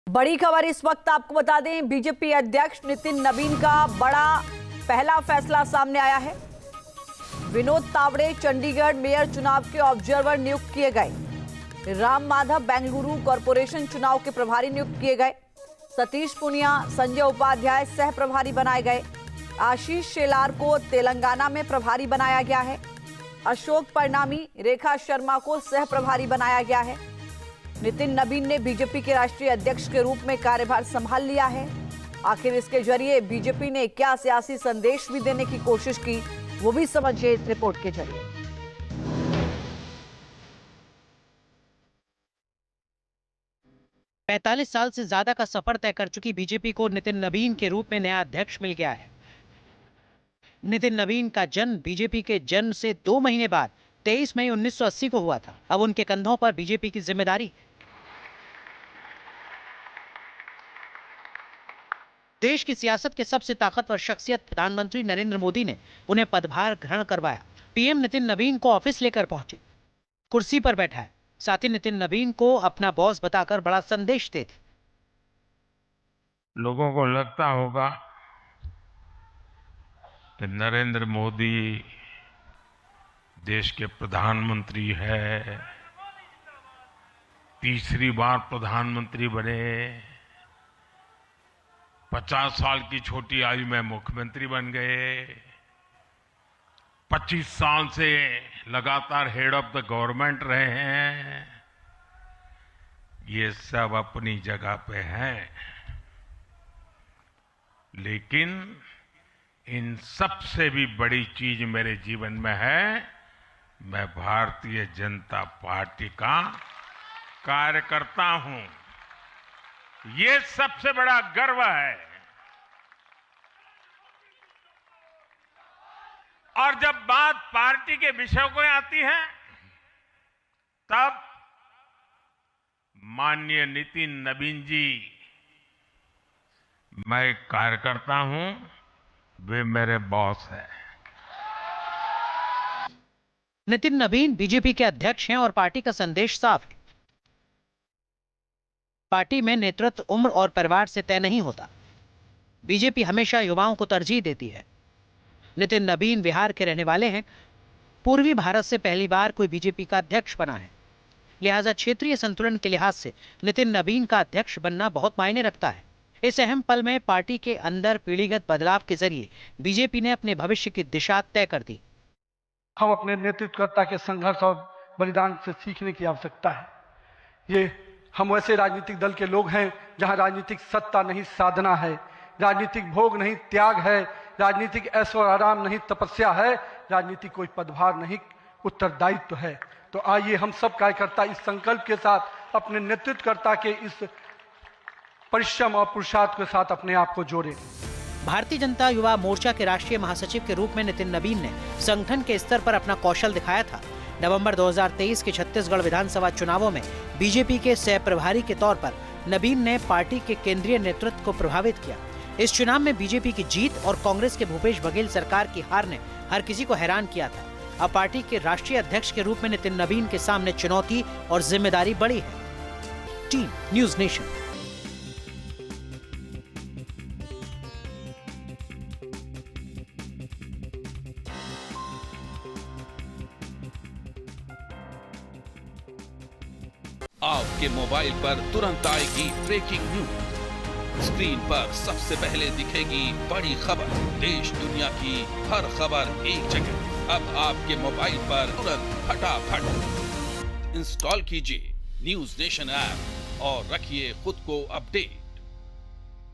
बड़ी खबर इस वक्त आपको बता दें, बीजेपी अध्यक्ष नितिन नवीन का बड़ा पहला फैसला सामने आया है। विनोद तावड़े चंडीगढ़ मेयर चुनाव के ऑब्जर्वर नियुक्त किए गए। राम माधव बेंगलुरु कॉरपोरेशन चुनाव के प्रभारी नियुक्त किए गए। सतीश पुनिया संजय उपाध्याय सह प्रभारी बनाए गए। आशीष शेलार को तेलंगाना में प्रभारी बनाया गया है। अशोक परनामी रेखा शर्मा को सह प्रभारी बनाया गया है। नितिन नवीन ने बीजेपी के राष्ट्रीय अध्यक्ष के रूप में कार्यभार संभाल लिया है। आखिर इसके जरिए बीजेपी ने क्या सियासी संदेश भी देने की कोशिश की, वो भी समझिए इस रिपोर्ट के जरिए। पैंतालीस साल से ज्यादा का सफर तय कर चुकी बीजेपी को नितिन नवीन के रूप में नया अध्यक्ष मिल गया है। नितिन नवीन का जन्म बीजेपी के जन्म से 2 महीने बाद 23 मई 1980 को हुआ था। अब उनके कंधों पर बीजेपी की जिम्मेदारी। देश की सियासत के सबसे ताकतवर शख्सियत प्रधानमंत्री नरेंद्र मोदी ने उन्हें पदभार ग्रहण करवाया। पीएम नितिन नवीन को ऑफिस लेकर पहुंचे, कुर्सी पर बैठा है। साथ ही नितिन नवीन को अपना बॉस बताकर बड़ा संदेश देते। लोगों को लगता होगा कि नरेंद्र मोदी देश के प्रधानमंत्री है, तीसरी बार प्रधानमंत्री बने, 50 साल की छोटी आयु में मुख्यमंत्री बन गए, 25 साल से लगातार हेड ऑफ द गवर्नमेंट रहे हैं। ये सब अपनी जगह पे हैं, लेकिन इन सबसे भी बड़ी चीज मेरे जीवन में है, मैं भारतीय जनता पार्टी का कार्यकर्ता हूं। ये सबसे बड़ा गर्व है। और जब बात पार्टी के विषयों को आती है, तब माननीय नितिन नवीन जी, मैं एक कार्यकर्ता हूं, वे मेरे बॉस हैं। नितिन नवीन बीजेपी के अध्यक्ष हैं और पार्टी का संदेश साफ है। पार्टी में नेतृत्व उम्र और परिवार से तय नहीं होता। बीजेपी हमेशा युवाओं को तरजीह देती है। नितिन नवीन बिहार के रहने वाले हैं। पूर्वी भारत से पहली बार कोई बीजेपी का अध्यक्ष बना है। लिहाजा क्षेत्रीय संतुलन के लिहाज से नितिन नवीन का अध्यक्ष बनना बहुत मायने रखता है। इस अहम पल में पार्टी के अंदर पीढ़ीगत बदलाव के जरिए बीजेपी ने अपने भविष्य की दिशा तय कर दी। हम अपने नेतृत्वकर्ता के संघर्ष और बलिदान से सीखने की आवश्यकता है। ये हम वैसे राजनीतिक दल के लोग हैं जहां राजनीतिक सत्ता नहीं साधना है, राजनीतिक भोग नहीं त्याग है, राजनीतिक ऐशो आराम नहीं तपस्या है, राजनीतिक कोई पदभार नहीं उत्तरदायित्व है। तो आइए हम सब कार्यकर्ता इस संकल्प के साथ अपने नेतृत्वकर्ता के इस परिश्रम और पुरुषार्थ के साथ अपने आप को जोड़ें। भारतीय जनता युवा मोर्चा के राष्ट्रीय महासचिव के रूप में नितिन नवीन ने संगठन के स्तर पर अपना कौशल दिखाया था। नवंबर 2023 के छत्तीसगढ़ विधानसभा चुनावों में बीजेपी के सह प्रभारी के तौर पर नवीन ने पार्टी के केंद्रीय नेतृत्व को प्रभावित किया। इस चुनाव में बीजेपी की जीत और कांग्रेस के भूपेश बघेल सरकार की हार ने हर किसी को हैरान किया था। अब पार्टी के राष्ट्रीय अध्यक्ष के रूप में नितिन नवीन के सामने चुनौती और जिम्मेदारी बड़ी है। Team news nation. आपके मोबाइल पर तुरंत आएगी ब्रेकिंग न्यूज। स्क्रीन पर सबसे पहले दिखेगी बड़ी खबर। देश दुनिया की हर खबर एक जगह। अब आपके मोबाइल पर तुरंत फटाफट इंस्टॉल कीजिए न्यूज़ नेशन ऐप और रखिए खुद को अपडेट।